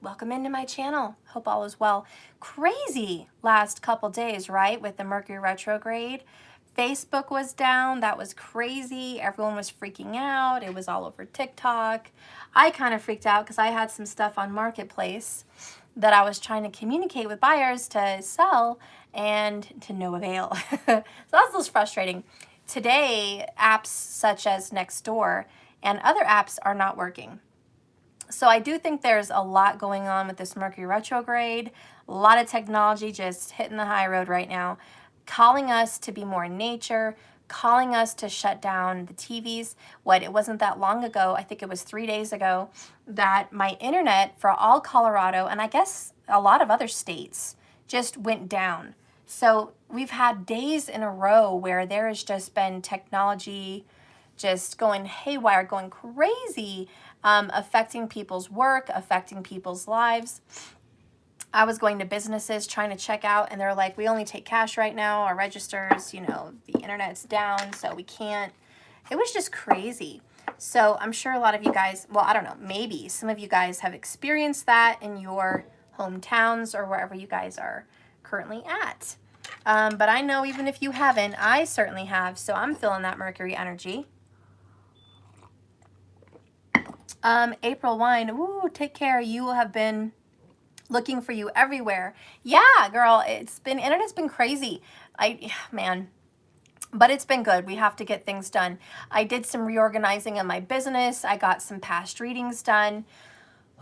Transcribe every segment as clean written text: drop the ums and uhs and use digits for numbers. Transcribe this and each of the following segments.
welcome into my channel. Hope all is well. Crazy last couple days, right? With the Mercury retrograde. Facebook was down. That was crazy. Everyone was freaking out. It was all over TikTok. I kind of freaked out because I had some stuff on Marketplace that I was trying to communicate with buyers to sell, and to no avail. So that's a little frustrating. Today, apps such as Nextdoor and other apps are not working. So I do think there's a lot going on with this Mercury retrograde. A lot of technology just hitting the high road right now, calling us to be more in nature, calling us to shut down the TVs. It wasn't that long ago, I think it was 3 days ago, that my internet for all Colorado, and I guess a lot of other states, just went down. So we've had days in a row where there has just been technology just going haywire, going crazy, affecting people's work, affecting people's lives. I was going to businesses trying to check out, and they're like, we only take cash right now. Our registers, you know, the internet's down, so we can't. It was just crazy. So I'm sure a lot of you guys, well, I don't know, maybe some of you guys have experienced that in your hometowns or wherever you guys are currently at. But I know even if you haven't, I certainly have, so I'm feeling that Mercury energy. April wine, ooh, take care. You will have been looking for you everywhere. Yeah, girl, internet's been crazy. Man, but it's been good. We have to get things done. I did some reorganizing in my business. I got some past readings done.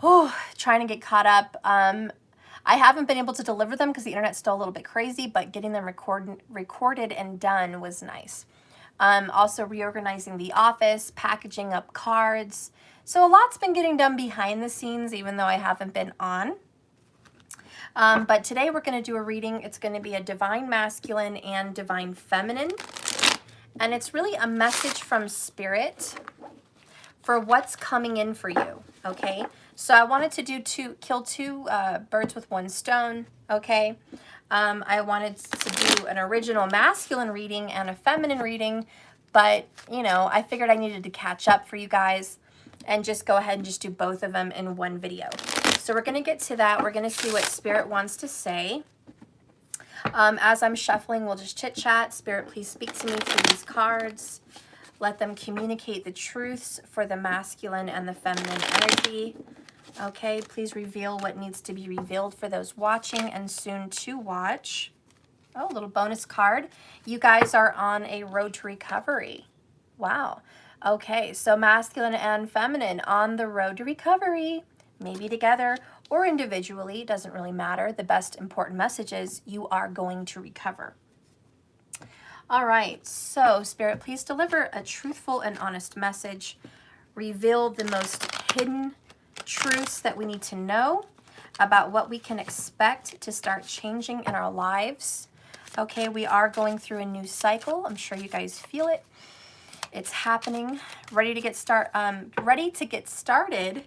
Oh, trying to get caught up. I haven't been able to deliver them because the internet's still a little bit crazy, but getting them recorded and done was nice. Also reorganizing the office, packaging up cards. So a lot's been getting done behind the scenes, even though I haven't been on. But today we're going to do a reading. It's going to be a divine masculine and divine feminine. And it's really a message from spirit for what's coming in for you, okay? So I wanted to kill two birds with one stone, okay? I wanted to do an original masculine reading and a feminine reading, but, you know, I figured I needed to catch up for you guys and just go ahead and just do both of them in one video. So we're going to get to that. We're going to see what Spirit wants to say. As I'm shuffling, we'll just chit-chat. Spirit, please speak to me through these cards. Let them communicate the truths for the masculine and the feminine energy. Okay, please reveal what needs to be revealed for those watching and soon to watch. Oh, a little bonus card. You guys are on a road to recovery. Wow. Okay, so masculine and feminine on the road to recovery. Maybe together or individually, doesn't really matter. The best important message is you are going to recover. All right, so Spirit, please deliver a truthful and honest message. Reveal the most hidden truths that we need to know about what we can expect to start changing in our lives. Okay, we are going through a new cycle. I'm sure you guys feel it. It's happening. Ready to get started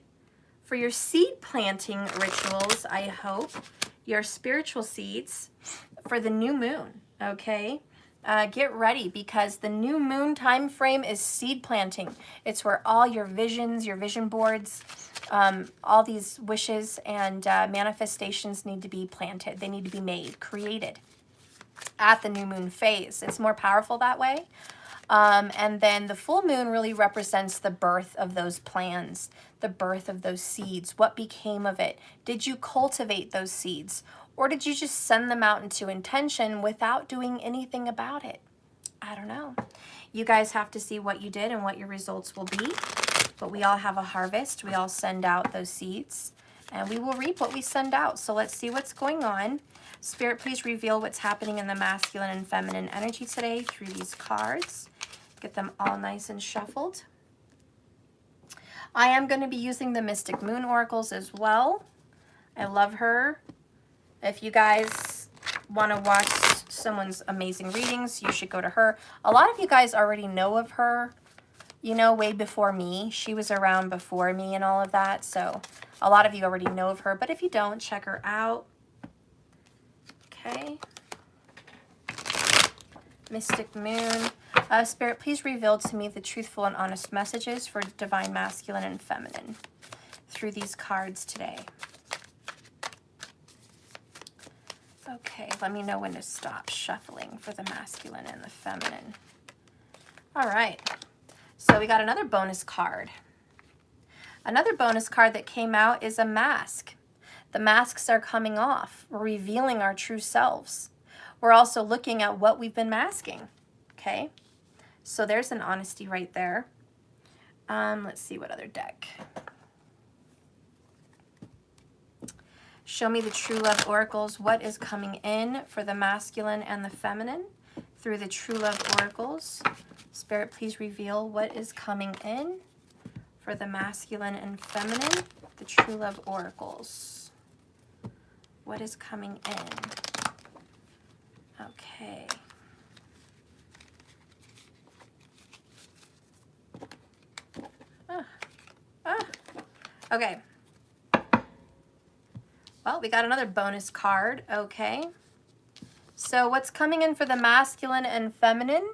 for your seed planting rituals, I hope. Your spiritual seeds for the new moon, okay? Get ready because the new moon time frame is seed planting. It's where all your visions, your vision boards, all these wishes and manifestations need to be planted. They need to be made, created at the new moon phase. It's more powerful that way. And then the full moon really represents the birth of those plans, the birth of those seeds. What became of it? Did you cultivate those seeds? Or did you just send them out into intention without doing anything about it? I don't know. You guys have to see what you did and what your results will be. But we all have a harvest. We all send out those seeds. And we will reap what we send out. So let's see what's going on. Spirit, please reveal what's happening in the masculine and feminine energy today through these cards. Get them all nice and shuffled. I am going to be using the Mystic Moon Oracles as well. I love her. If you guys want to watch someone's amazing readings, you should go to her. A lot of you guys already know of her, you know, way before me. She was around before me and all of that, so a lot of you already know of her. But if you don't, check her out. Okay. Mystic Moon. Spirit, please reveal to me the truthful and honest messages for divine masculine and feminine through these cards today. Okay, let me know when to stop shuffling for the masculine and the feminine. All right, so we got another bonus card. Another bonus card that came out is a mask. The masks are coming off. We're revealing our true selves. We're also looking at what we've been masking, okay? So there's an honesty right there. Let's see what other deck. Show me the true love oracles. What is coming in for the masculine and the feminine through the true love oracles? Spirit, please reveal what is coming in for the masculine and feminine, the true love oracles. What is coming in? Okay. Okay. Well, we got another bonus card. Okay. So what's coming in for the masculine and feminine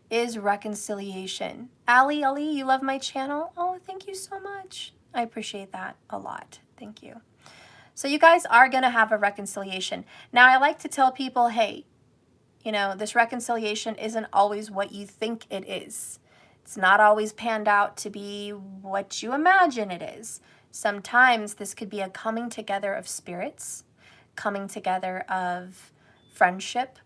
is reconciliation. Ali, you love my channel? Oh, thank you so much. I appreciate that a lot. Thank you. So you guys are going to have a reconciliation. Now, I like to tell people, hey, you know, this reconciliation isn't always what you think it is. It's not always panned out to be what you imagine it is. Sometimes this could be a coming together of spirits, coming together of friendship,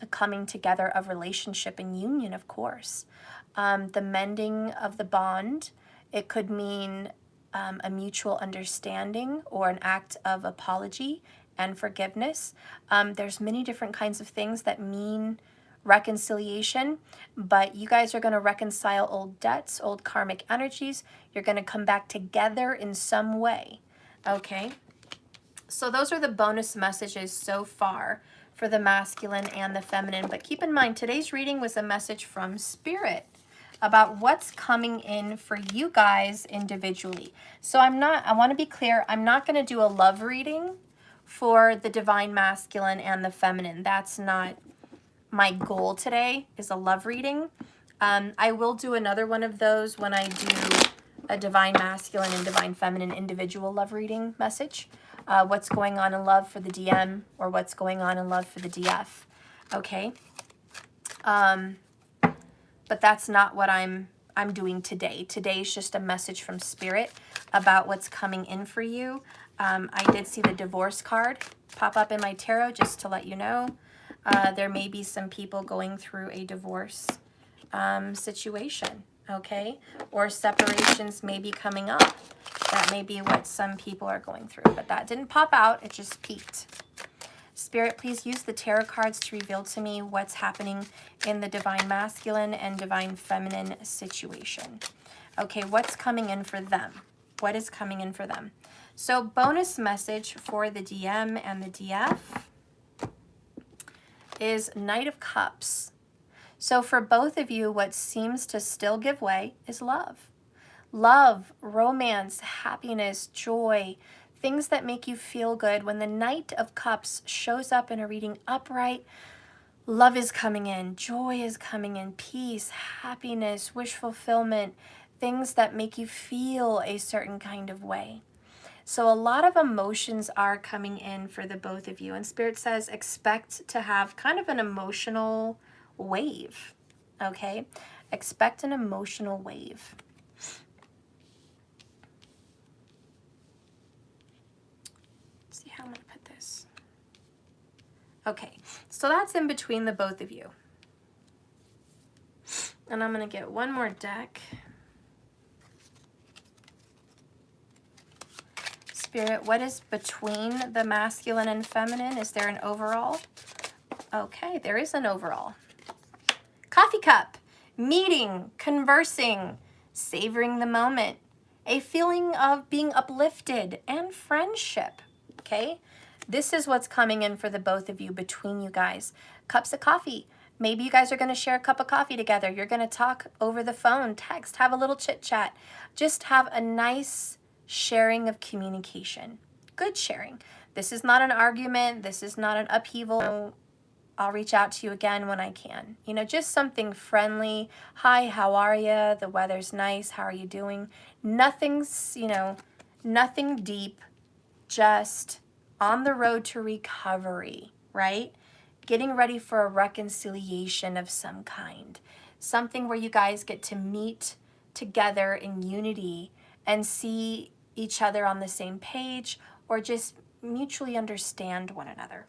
a coming together of relationship and union, of course. The mending of the bond, it could mean a mutual understanding or an act of apology and forgiveness. There's many different kinds of things that mean reconciliation, but you guys are going to reconcile old debts, old karmic energies. You're going to come back together in some way. Okay? So those are the bonus messages so far for the masculine and the feminine. But keep in mind, today's reading was a message from Spirit about what's coming in for you guys individually. So I want to be clear, I'm not going to do a love reading for the divine masculine and the feminine. That's not my goal today, is a love reading. I will do another one of those when I do a divine masculine and divine feminine individual love reading message. What's going on in love for the DM or what's going on in love for the DF. Okay. But that's not what I'm doing today. Today's just a message from Spirit about what's coming in for you. I did see the divorce card pop up in my tarot, just to let you know. There may be some people going through a divorce situation, okay? Or separations may be coming up. That may be what some people are going through, but that didn't pop out. It just peeked. Spirit, please use the tarot cards to reveal to me what's happening in the divine masculine and divine feminine situation. Okay, what's coming in for them? What is coming in for them? So bonus message for the DM and the DF is Knight of Cups. So for both of you, what seems to still give way is love. Love, romance, happiness, joy, things that make you feel good. When the Knight of Cups shows up in a reading upright, love is coming in, joy is coming in, peace, happiness, wish fulfillment, things that make you feel a certain kind of way. So a lot of emotions are coming in for the both of you. And Spirit says expect to have kind of an emotional wave, okay? Expect an emotional wave. Let's see how I'm going to put this. Okay, so that's in between the both of you. And I'm going to get one more deck. Spirit, what is between the masculine and feminine? Is there an overall? Okay, there is an overall. Coffee cup, meeting, conversing, savoring the moment, a feeling of being uplifted and friendship, okay? This is what's coming in for the both of you, between you guys. Cups of coffee. Maybe you guys are going to share a cup of coffee together. You're going to talk over the phone, text, have a little chit chat. Just have a nice sharing of communication. Good sharing. This is not an argument. This is not an upheaval. I'll reach out to you again when I can. You know, just something friendly. Hi, how are you? The weather's nice. How are you doing? Nothing's, you know, nothing deep. Just on the road to recovery. right? Getting ready for a reconciliation of some kind. Something where you guys get to meet together in unity and see each other on the same page, or just mutually understand one another.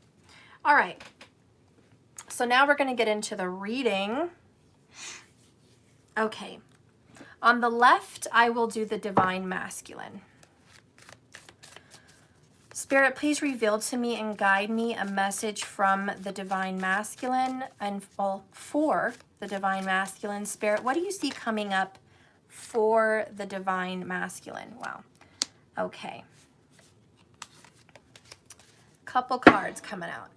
All right, so now we're going to get into the reading. Okay, on the left, I will do the Divine Masculine. Spirit, please reveal to me and guide me a message from the Divine Masculine, and well, for the Divine Masculine. Spirit, what do you see coming up for the Divine Masculine? Wow. Okay. Couple cards coming out.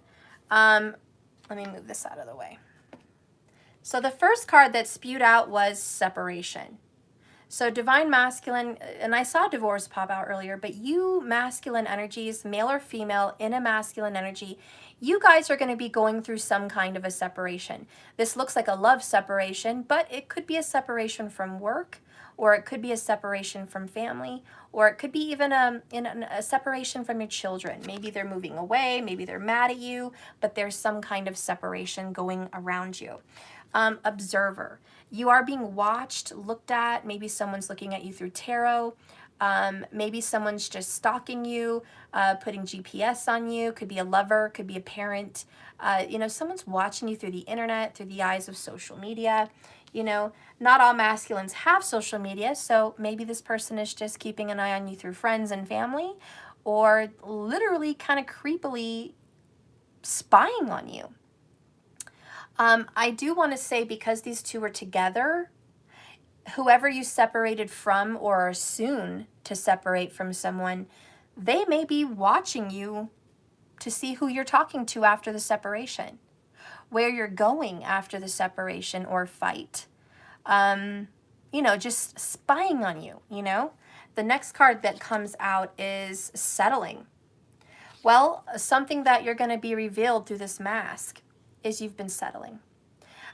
Let me move this out of the way. So the first card that spewed out was separation. So Divine Masculine, and I saw divorce pop out earlier, but you masculine energies, male or female, in a masculine energy, you guys are going to be going through some kind of a separation. This looks like a love separation, but it could be a separation from work, or it could be a separation from family, or it could be even a separation from your children. Maybe they're moving away, maybe they're mad at you, but there's some kind of separation going around you. Observer. You are being watched, looked at. Maybe someone's looking at you through tarot. Maybe someone's just stalking you, putting GPS on you. Could be a lover, could be a parent. You know, someone's watching you through the internet, through the eyes of social media. You know, not all masculines have social media, so maybe this person is just keeping an eye on you through friends and family, or literally kind of creepily spying on you. I do want to say, because these two are together, whoever you separated from or are soon to separate from someone, they may be watching you to see who you're talking to after the separation, where you're going after the separation or fight. You know, just spying on you, you know. The next card that comes out is settling. Well, something that you're going to be revealed through this mask is you've been settling.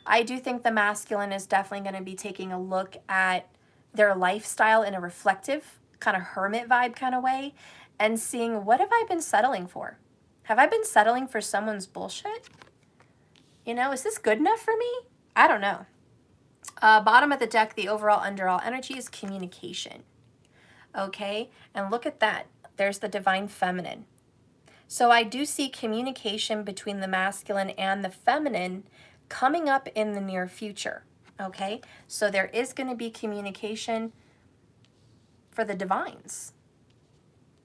I do think the masculine is definitely going to be taking a look at their lifestyle in a reflective, kind of hermit vibe kind of way, and seeing, what have I been settling for? Have I been settling for someone's bullshit? You know, is this good enough for me? I don't know. Bottom of the deck, the overall underall energy is communication. Okay, and look at that. There's the Divine Feminine. So I do see communication between the masculine and the feminine coming up in the near future, okay? So there is going to be communication for the divines.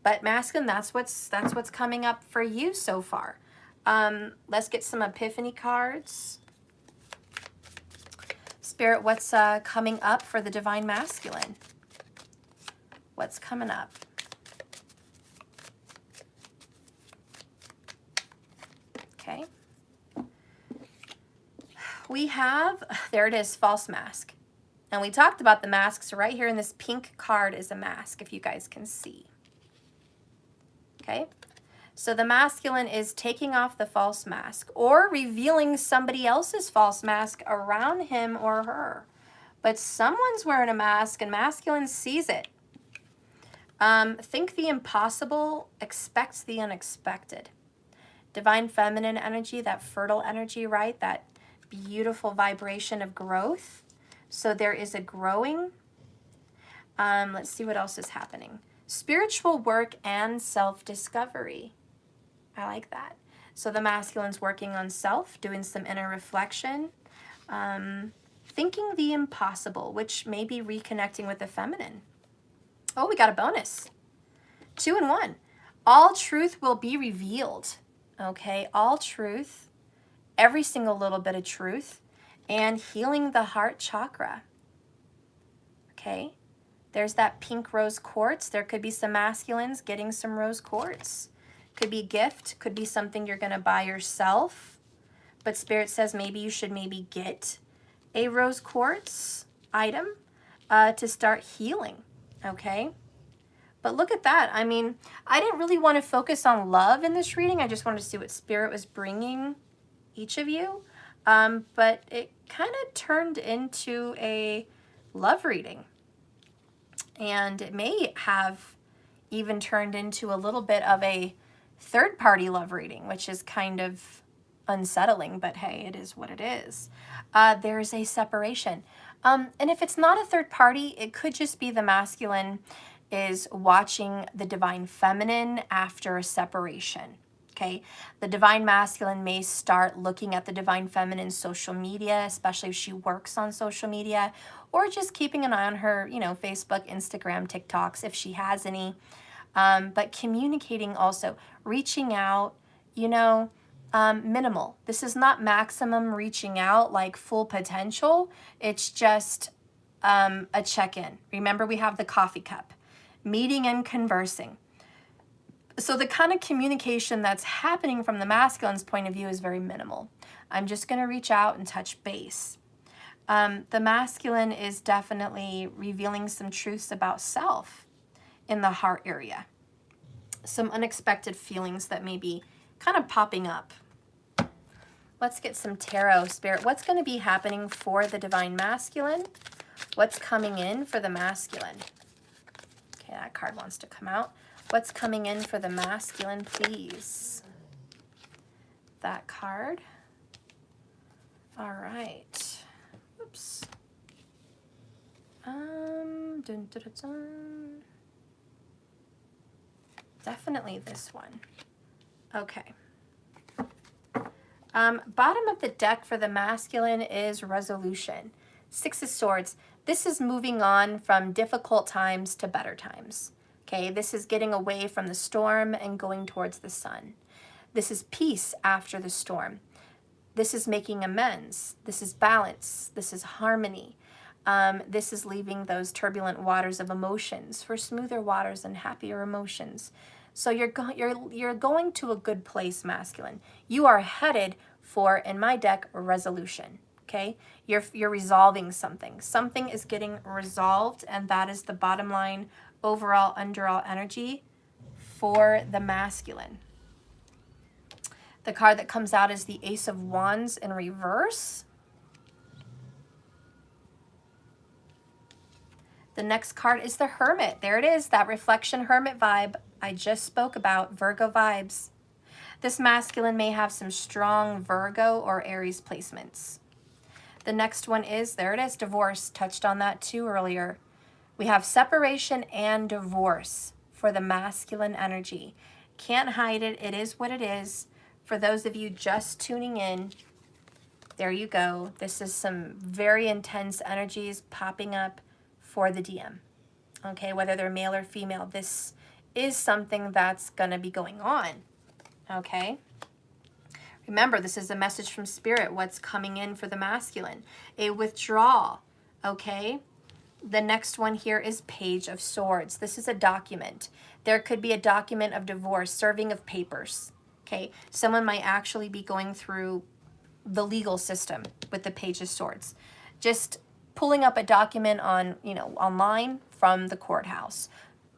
But masculine, that's what's coming up for you so far. Let's get some epiphany cards. Spirit, what's coming up for the Divine Masculine? What's coming up? Okay. We have, there it is, false mask. And we talked about the masks right here in this pink card is a mask, if you guys can see. Okay. So the masculine is taking off the false mask or revealing somebody else's false mask around him or her. But someone's wearing a mask and masculine sees it. Think the impossible, expect the unexpected. Divine feminine energy, that fertile energy, right? That beautiful vibration of growth. So there is a growing. Let's see what else is happening. Spiritual work and self-discovery. I like that. So the masculine's working on self, doing some inner reflection, thinking the impossible, which may be reconnecting with the feminine. Oh, we got a bonus. 2 in 1. All truth will be revealed. Okay, all truth, every single little bit of truth, and healing the heart chakra. Okay, there's that pink rose quartz. There could be some masculines getting some rose quartz. Could be a gift, could be something you're going to buy yourself. But Spirit says maybe you should get a rose quartz item to start healing. Okay. But look at that. I mean, I didn't really want to focus on love in this reading. I just wanted to see what Spirit was bringing each of you. But it kind of turned into a love reading. And it may have even turned into a little bit of a third-party love reading, which is kind of unsettling, but hey, it is what it is. There's a separation. And if it's not a third party, it could just be the masculine is watching the divine feminine after a separation. Okay, the divine masculine may start looking at the divine feminine's social media, especially if she works on social media, or just keeping an eye on her, Facebook, Instagram, TikToks, if she has any. But communicating also, reaching out, minimal. This is not maximum reaching out like full potential. It's just a check-in. Remember, we have the coffee cup, meeting and conversing. So the kind of communication that's happening from the masculine's point of view is very minimal. I'm just going to reach out and touch base. The masculine is definitely revealing some truths about self in the heart area. Some unexpected feelings that may be kind of popping up. Let's get some tarot spirit. What's going to be happening for the divine masculine? What's coming in for the masculine? Okay, that card wants to come out. What's coming in for the masculine, please? That card. All right. Oops. Dun, dun, dun, dun. Definitely this one. Okay. Bottom of the deck for the masculine is resolution. Six of Swords. This is moving on from difficult times to better times. Okay, this is getting away from the storm and going towards the sun. This is peace after the storm. This is making amends. This is balance. This is harmony. This is leaving those turbulent waters of emotions for smoother waters and happier emotions. So you're going to a good place, masculine. You are headed for, in my deck, resolution. Okay, you're resolving something. Something is getting resolved, and that is the bottom line. Overall, underall energy for the masculine. The card that comes out is the Ace of Wands in reverse. The next card is the Hermit. There it is, that reflection Hermit vibe I just spoke about, Virgo vibes. This masculine may have some strong Virgo or Aries placements. The next one is, there it is, divorce. Touched on that too earlier. We have separation and divorce for the masculine energy. Can't hide it. It is what it is. For those of you just tuning in, there you go. This is some very intense energies popping up for the DM. Okay, whether they're male or female, this is something that's going to be going on. Okay. Remember, this is a message from Spirit. What's coming in for the masculine? A withdrawal. Okay. The next one here is Page of Swords. This is a document. There could be a document of divorce, serving of papers. Okay, someone might actually be going through the legal system with the Page of Swords. Just pulling up a document on, online from the courthouse.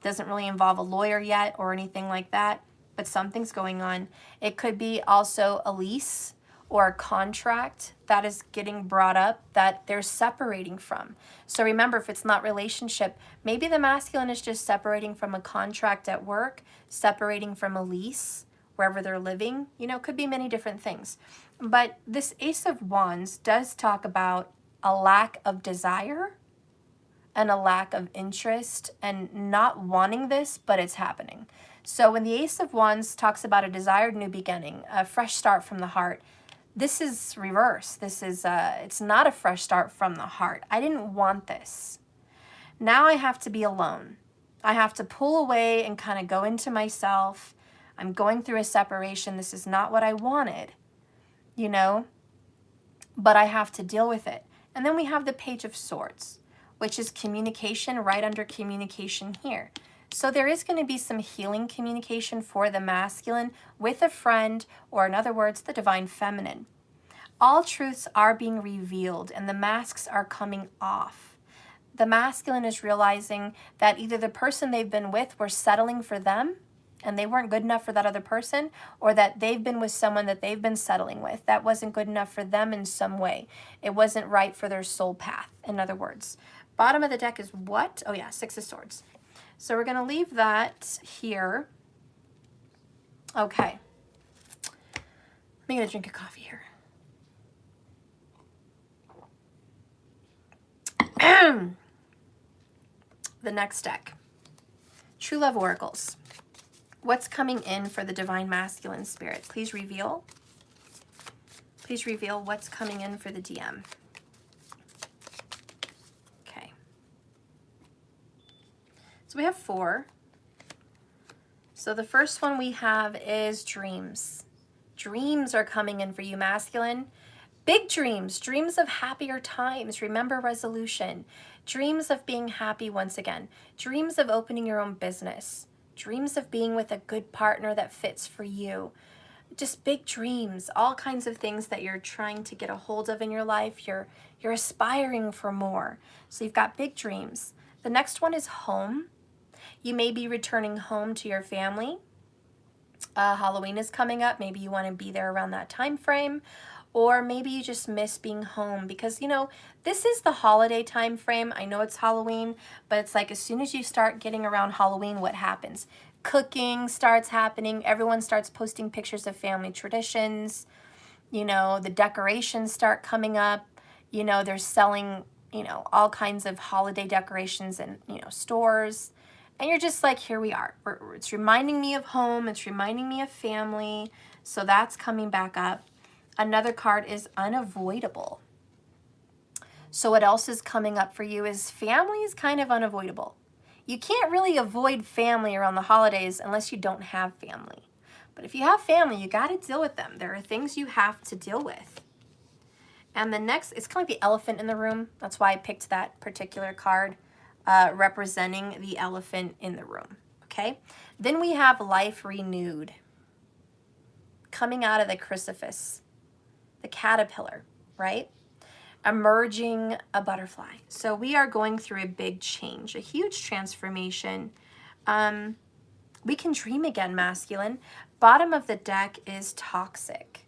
Doesn't really involve a lawyer yet or anything like that, but something's going on. It could be also a lease or a contract that is getting brought up that they're separating from. So remember, if it's not relationship, maybe the masculine is just separating from a contract at work, separating from a lease, wherever they're living. Could be many different things. But this Ace of Wands does talk about a lack of desire and a lack of interest and not wanting this, but it's happening. So when the Ace of Wands talks about a desired new beginning, a fresh start from the heart, this is reverse. This is, it's not a fresh start from the heart. I didn't want this. Now I have to be alone. I have to pull away and kind of go into myself. I'm going through a separation. This is not what I wanted, but I have to deal with it. And then we have the Page of Swords, which is communication, right under communication here. So there is going to be some healing communication for the masculine with a friend, or in other words, the divine feminine. All truths are being revealed and the masks are coming off. The masculine is realizing that either the person they've been with were settling for them and they weren't good enough for that other person, or that they've been with someone that they've been settling with that wasn't good enough for them in some way. It wasn't right for their soul path, in other words. Bottom of the deck is what? Oh yeah, Six of Swords. So we're going to leave that here. Okay. I'm going to drink a coffee here. The next deck. True Love Oracles. What's coming in for the Divine Masculine Spirit? Please reveal. Please reveal what's coming in for the DM. Okay. So we have 4. So the first one we have is dreams. Dreams are coming in for you, masculine. Big dreams, dreams of happier times. Remember resolution. Dreams of being happy once again. Dreams of opening your own business. Dreams of being with a good partner that fits for you. Just big dreams, all kinds of things that you're trying to get a hold of in your life. You're aspiring for more. So you've got big dreams. The next one is home. You may be returning home to your family. Halloween is coming up. Maybe you want to be there around that time frame. Or maybe you just miss being home because, you know, this is the holiday time frame. I know it's Halloween, but it's like as soon as you start getting around Halloween, what happens? Cooking starts happening. Everyone starts posting pictures of family traditions. You know, the decorations start coming up. You know, they're selling, you know, all kinds of holiday decorations in, you know, stores. And you're just like, here we are. It's reminding me of home. It's reminding me of family. So that's coming back up. Another card is unavoidable. So what else is coming up for you is family is kind of unavoidable. You can't really avoid family around the holidays unless you don't have family. But if you have family, you got to deal with them. There are things you have to deal with. And the next, it's kind of like the elephant in the room. That's why I picked that particular card. Representing the elephant in the room, okay? Then we have life renewed. Coming out of the crucifix, the caterpillar, right? Emerging a butterfly. So we are going through a big change, a huge transformation. We can dream again, masculine. Bottom of the deck is toxic.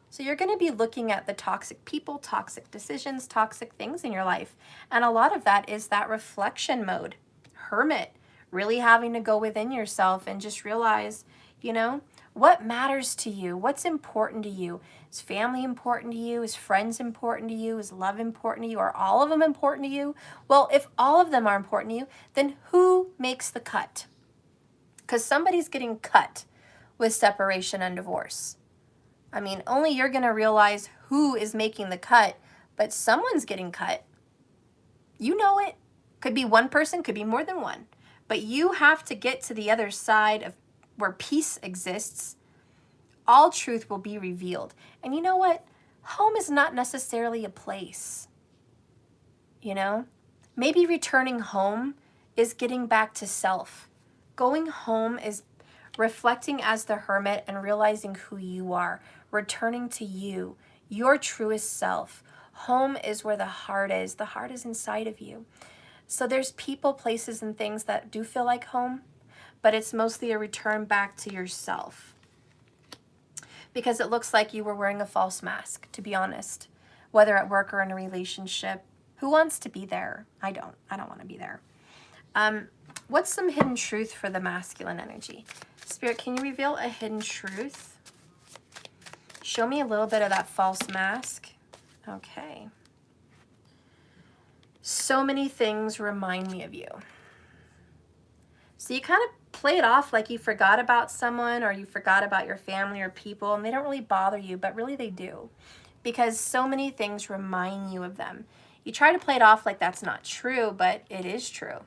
So you're going to be looking at the toxic people, toxic decisions, toxic things in your life. And a lot of that is that reflection mode. Hermit, really having to go within yourself and just realize, you know, what matters to you? What's important to you? Is family important to you? Is friends important to you? Is love important to you? Are all of them important to you? Well, if all of them are important to you, then who makes the cut? Because somebody's getting cut with separation and divorce. I mean, only you're going to realize who is making the cut, but someone's getting cut. You know it. Could be one person, could be more than one. But you have to get to the other side of where peace exists. All truth will be revealed. And you know what? Home is not necessarily a place. You know? Maybe returning home is getting back to self. Going home is reflecting as the hermit and realizing who you are. Returning to you, your truest self. Home is where the heart is. The heart is inside of you. So there's people, places, and things that do feel like home, but it's mostly a return back to yourself. Because it looks like you were wearing a false mask, to be honest. Whether at work or in a relationship. Who wants to be there? I don't want to be there. What's some hidden truth for the masculine energy? Spirit, can you reveal a hidden truth? Show me a little bit of that false mask. Okay. So many things remind me of you. So you kind of play it off like you forgot about someone or you forgot about your family or people, and they don't really bother you, but really they do. Because so many things remind you of them. You try to play it off like that's not true, but it is true.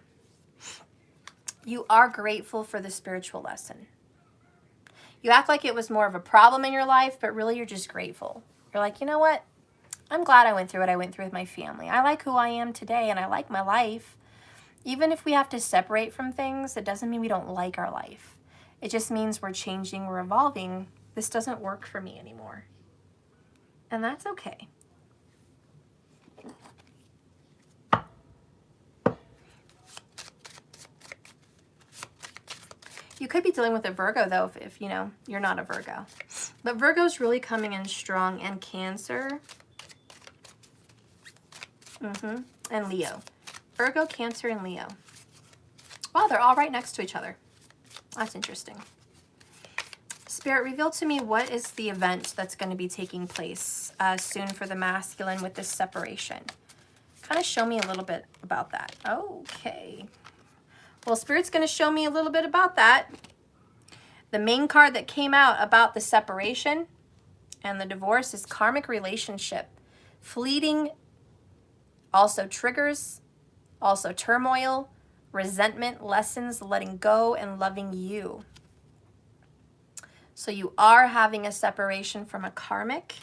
You are grateful for the spiritual lesson. You act like it was more of a problem in your life, but really you're just grateful. You're like, you know what? I'm glad I went through what I went through with my family. I like who I am today, and I like my life. Even if we have to separate from things, it doesn't mean we don't like our life. It just means we're changing, we're evolving. This doesn't work for me anymore. And that's okay. You could be dealing with a Virgo, though, if you know, you're not a Virgo. But Virgo's really coming in strong, and Cancer. And Leo. Virgo, Cancer, and Leo. Wow, they're all right next to each other. That's interesting. Spirit, reveal to me what is the event that's going to be taking place soon for the masculine with this separation. Kind of show me a little bit about that. Okay. Well, Spirit's going to show me a little bit about that. The main card that came out about the separation and the divorce is karmic relationship. Fleeting, also triggers, also turmoil, resentment, lessons, letting go, and loving you. So you are having a separation from a karmic.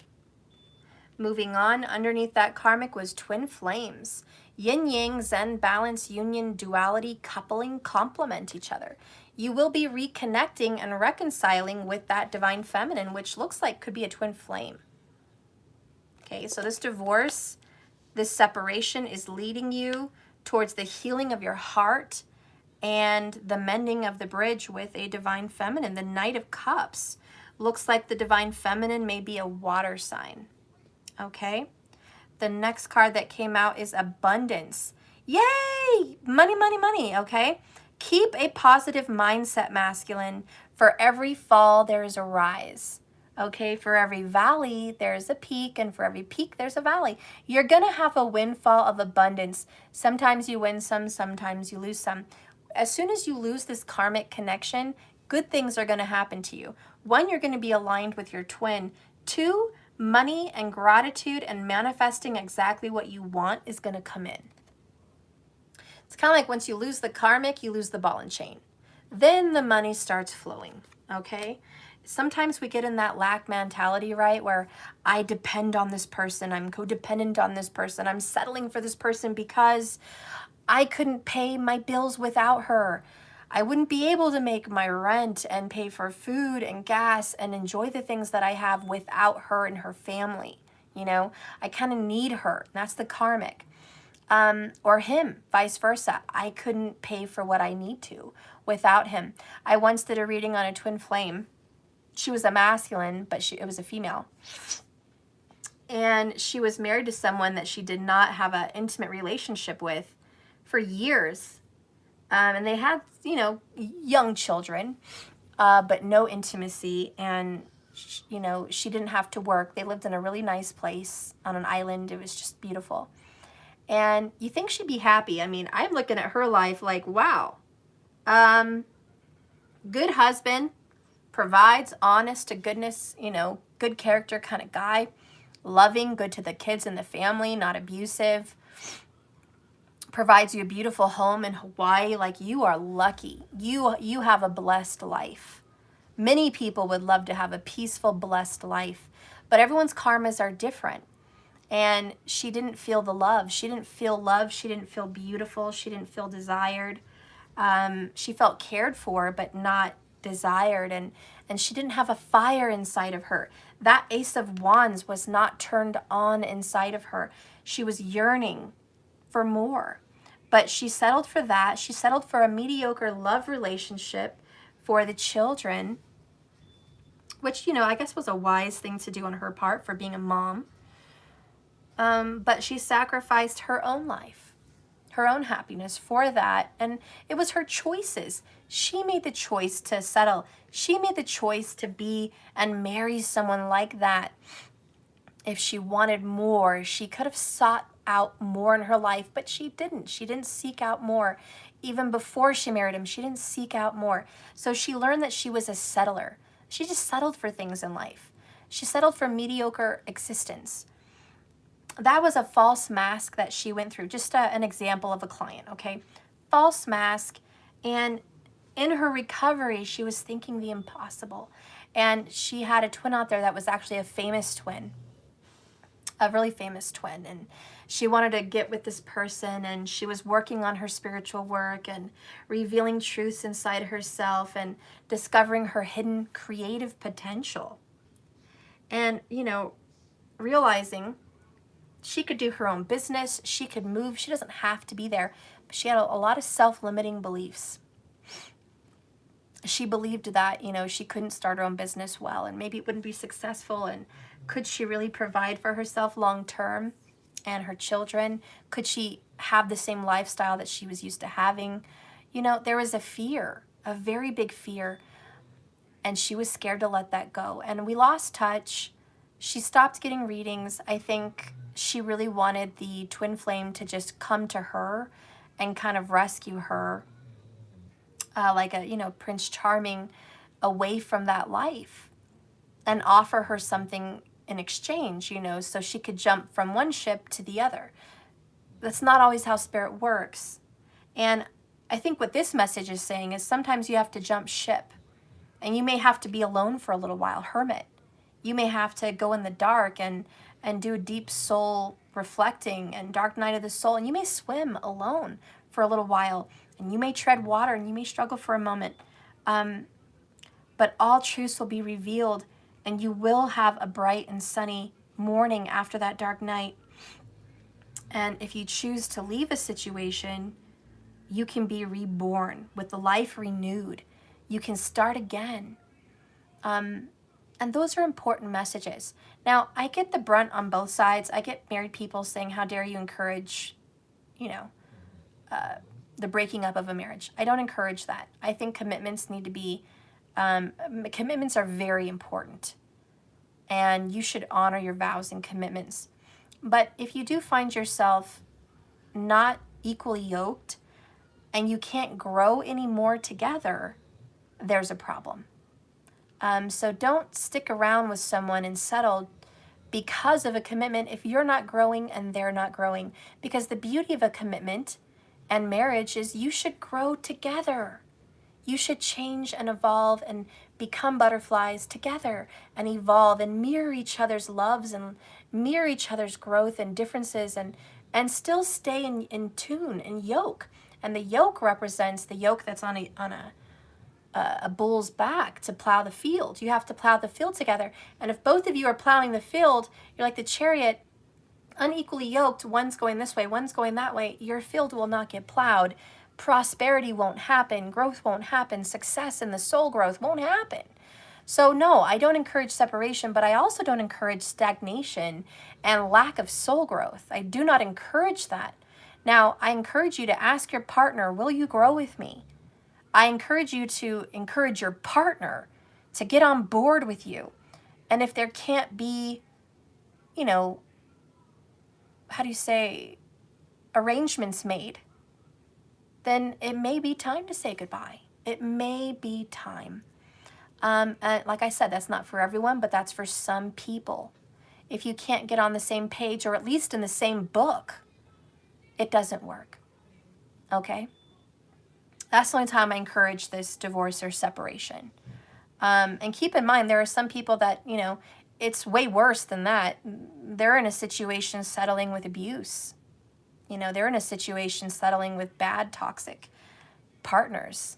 Moving on, underneath that karmic was twin flames. Yin yang, zen, balance, union, duality, coupling, complement each other. You will be reconnecting and reconciling with that divine feminine, which looks like could be a twin flame. Okay, so this divorce, this separation is leading you towards the healing of your heart and the mending of the bridge with a divine feminine. The Knight of Cups looks like the divine feminine may be a water sign. Okay, the next card that came out is abundance. Yay! Money, money, money. Okay, keep a positive mindset, masculine. For every fall, there is a rise. Okay, for every valley, there's a peak, and for every peak, there's a valley. You're going to have a windfall of abundance. Sometimes you win some, sometimes you lose some. As soon as you lose this karmic connection, good things are going to happen to you. One, you're going to be aligned with your twin. Two, money and gratitude and manifesting exactly what you want is going to come in. It's kind of like once you lose the karmic, you lose the ball and chain. Then the money starts flowing, okay? Sometimes we get in that lack mentality, right? Where I depend on this person, I'm codependent on this person, I'm settling for this person because I couldn't pay my bills without her. I wouldn't be able to make my rent and pay for food and gas and enjoy the things that I have without her and her family. You know, I kind of need her. That's the karmic. Or him, vice versa. I couldn't pay for what I need to without him. I once did a reading on a twin flame. She was a masculine, but it was a female. And she was married to someone that she did not have an intimate relationship with for years. And they had, you know, young children, but no intimacy. And, you know, she didn't have to work. They lived in a really nice place on an island. It was just beautiful. And you think she'd be happy. I mean, I'm looking at her life like, wow. Good husband, provides, honest to goodness, you know, good character kind of guy. Loving, good to the kids and the family, not abusive. Provides you a beautiful home in Hawaii. Like, you are lucky. You have a blessed life. Many people would love to have a peaceful, blessed life, but everyone's karmas are different. And she didn't feel the love. She didn't feel love. She didn't feel beautiful. She didn't feel desired. She felt cared for, but not desired. And she didn't have a fire inside of her. That Ace of Wands was not turned on inside of her. She was yearning for more. But she settled for that. She settled for a mediocre love relationship for the children, which, you know, I guess was a wise thing to do on her part for being a mom. But she sacrificed her own life, her own happiness for that. And it was her choices. She made the choice to settle. She made the choice to be and marry someone like that. If she wanted more, she could have sought out more in her life, but she didn't. She didn't seek out more. Even before she married him, she didn't seek out more. So she learned that she was a settler. She just settled for things in life. She settled for mediocre existence. That was a false mask that she went through. Just an example of a client, okay? False mask. And in her recovery, she was thinking the impossible. And she had a twin out there that was actually a famous twin. A really famous twin. And she wanted to get with this person, and she was working on her spiritual work and revealing truths inside herself and discovering her hidden creative potential. And, you know, realizing she could do her own business, she could move, she doesn't have to be there. But she had a lot of self-limiting beliefs. She believed that, you know, she couldn't start her own business well, and maybe it wouldn't be successful, and could she really provide for herself long term and her children? Could she have the same lifestyle that she was used to having? You know, there was a fear, a very big fear. and she was scared to let that go. And we lost touch. She stopped getting readings. I think she really wanted the twin flame to just come to her and kind of rescue her, like a, Prince Charming, away from that life and offer her something in exchange, so she could jump from one ship to the other. That's not always how spirit works. And I think what this message is saying is sometimes you have to jump ship, and you may have to be alone for a little while, hermit. You may have to go in the dark and do deep soul reflecting and dark night of the soul, and you may swim alone for a little while, and you may tread water, and you may struggle for a moment. But all truths will be revealed, and you will have a bright and sunny morning after that dark night. And if you choose to leave a situation, you can be reborn with the life renewed. You can start again. And those are important messages. Now, I get the brunt on both sides. I get married people saying, how dare you encourage, the breaking up of a marriage. I don't encourage that. I think commitments need to be, commitments are very important. And you should honor your vows and commitments. But if you do find yourself not equally yoked and you can't grow anymore together, there's a problem. So don't stick around with someone and settle because of a commitment if you're not growing and they're not growing. Because the beauty of a commitment and marriage is you should grow together. You should change and evolve and become butterflies together and evolve and mirror each other's loves and mirror each other's growth and differences and still stay in tune and yoke. And the yoke represents the yoke that's on a bull's back to plow the field. You have to plow the field together. And if both of you are plowing the field, you're like the chariot, unequally yoked, one's going this way, one's going that way, your field will not get plowed. Prosperity won't happen, growth won't happen, success in the soul growth won't happen. So no, I don't encourage separation, but I also don't encourage stagnation and lack of soul growth. I do not encourage that. Now, I encourage you to ask your partner, will you grow with me? I encourage you to encourage your partner to get on board with you. And if there can't be, arrangements made, then it may be time to say goodbye. It may be time. And like I said, that's not for everyone, but that's for some people. If you can't get on the same page or at least in the same book, it doesn't work. Okay? That's the only time I encourage this divorce or separation. And keep in mind, there are some people that, it's way worse than that. They're in a situation settling with abuse. They're in a situation settling with bad, toxic partners.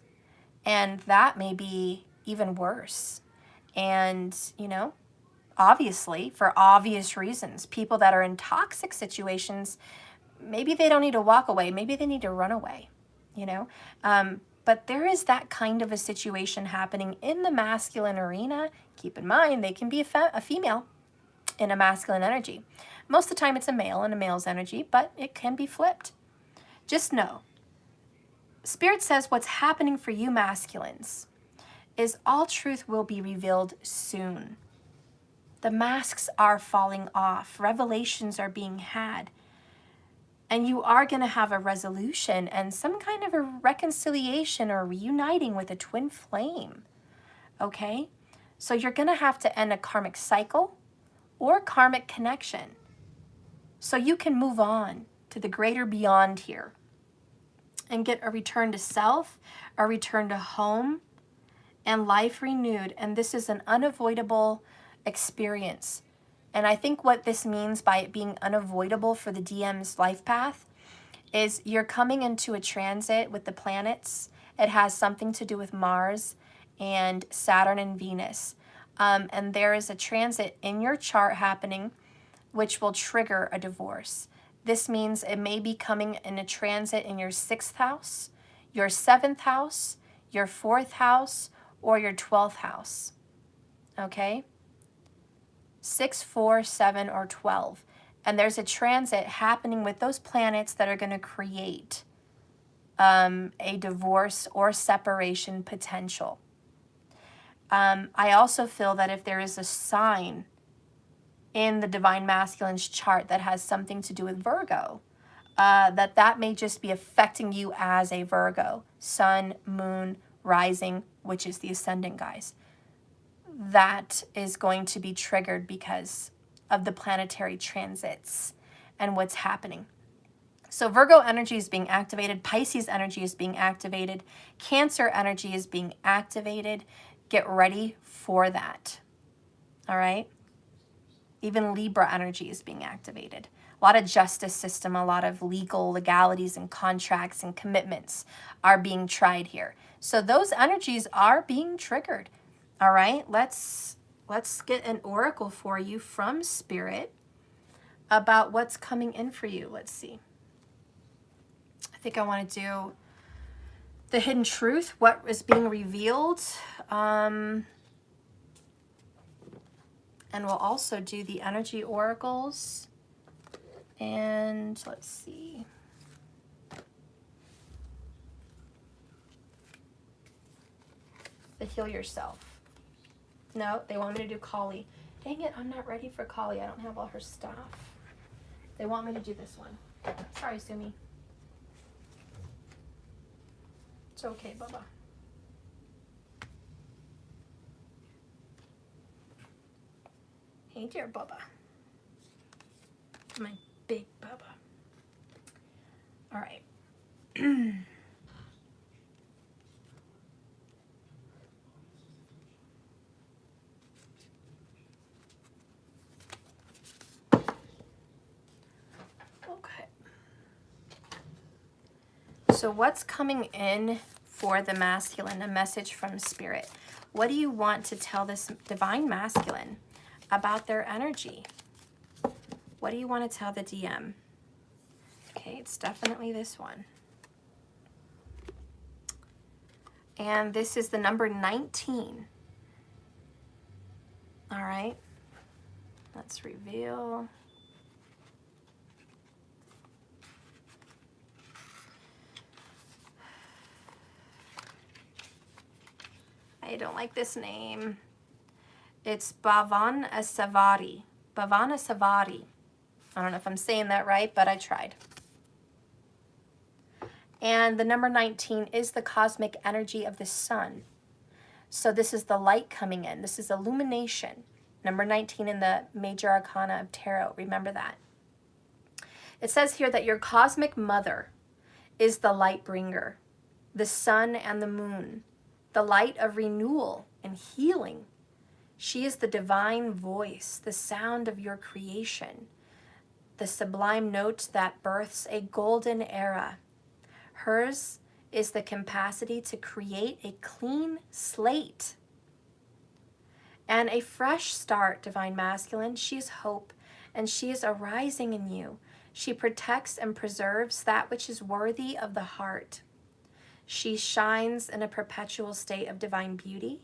And that may be even worse. And, obviously, for obvious reasons, people that are in toxic situations, maybe they don't need to walk away. Maybe they need to run away, But there is that kind of a situation happening in the masculine arena. Keep in mind, they can be a female in a masculine energy. Most of the time it's a male in a male's energy, but it can be flipped. Just know, Spirit says what's happening for you masculines is all truth will be revealed soon. The masks are falling off. Revelations are being had. And you are going to have a resolution and some kind of a reconciliation or reuniting with a twin flame. Okay? So you're going to have to end a karmic cycle or karmic connection. So you can move on to the greater beyond here and get a return to self, a return to home, and life renewed. And this is an unavoidable experience. And I think what this means by it being unavoidable for the DM's life path is you're coming into a transit with the planets. It has something to do with Mars and Saturn and Venus. And there is a transit in your chart happening which will trigger a divorce. This means it may be coming in a transit in your 6th house, your 7th house, your 4th house, or your 12th house. Okay? 6, 4, 7, or 12. And there's a transit happening with those planets that are going to create a divorce or separation potential. I also feel that if there is a sign in the Divine Masculine's chart that has something to do with Virgo, that may just be affecting you as a Virgo. Sun, moon, rising, which is the ascendant, guys. That is going to be triggered because of the planetary transits and what's happening. So Virgo energy is being activated. Pisces energy is being activated. Cancer energy is being activated. Get ready for that. All right? Even Libra energy is being activated. A lot of justice system, a lot of legalities and contracts and commitments are being tried here. So those energies are being triggered. All right? Let's get an oracle for you from Spirit about what's coming in for you. Let's see. I think I want to do the hidden truth, what is being revealed. And we'll also do the energy oracles. And let's see. The heal yourself. No, they want me to do Kali. Dang it, I'm not ready for Kali. I don't have all her stuff. They want me to do this one. Sorry, Sumi. It's okay, Bubba. Hey, dear Bubba. My big Bubba. All right. Okay. So what's coming in for the masculine? A message from Spirit. What do you want to tell this divine masculine about their energy? What do you want to tell the DM? Okay, it's definitely this one. And this is the number 19. All right. Let's reveal. I don't like this name. It's Bhavana Savari. Bhavana Savari. I don't know if I'm saying that right, but I tried. And the number 19 is the cosmic energy of the sun. So this is the light coming in. This is illumination. Number 19 in the major arcana of tarot. Remember that. It says here that your cosmic mother is the light bringer, the sun and the moon, the light of renewal and healing. She is the divine voice, the sound of your creation, the sublime note that births a golden era. Hers is the capacity to create a clean slate and a fresh start, divine masculine. She is hope, and she is arising in you. She protects and preserves that which is worthy of the heart. She shines in a perpetual state of divine beauty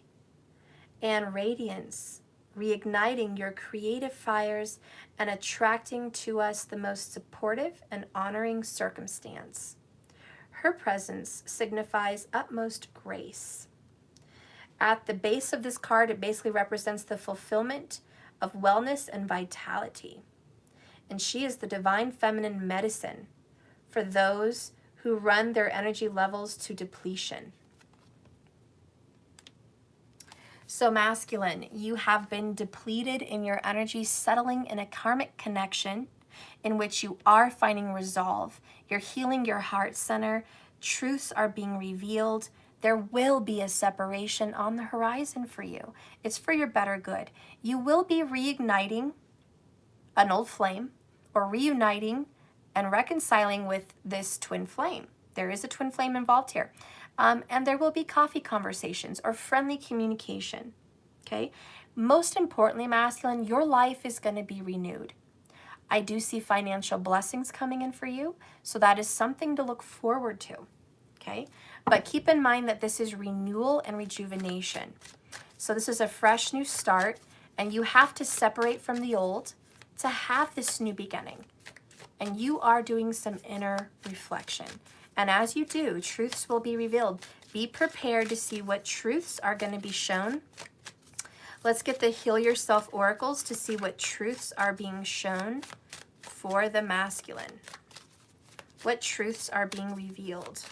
and radiance, reigniting your creative fires and attracting to us the most supportive and honoring circumstance. Her presence signifies utmost grace. At the base of this card, it basically represents the fulfillment of wellness and vitality. And she is the divine feminine medicine for those who run their energy levels to depletion. So masculine, you have been depleted in your energy, settling in a karmic connection in which you are finding resolve. You're healing your heart center. Truths are being revealed. There will be a separation on the horizon for you. It's for your better good. You will be reigniting an old flame or reuniting and reconciling with this twin flame. There is a twin flame involved here. And there will be coffee conversations or friendly communication, okay? Most importantly, masculine, your life is going to be renewed. I do see financial blessings coming in for you, so that is something to look forward to, okay? But keep in mind that this is renewal and rejuvenation. So this is a fresh new start, and you have to separate from the old to have this new beginning. And you are doing some inner reflection. And as you do, truths will be revealed. Be prepared to see what truths are going to be shown Let's get the Heal Yourself oracles to see what truths are being shown for the masculine. What truths are being revealed?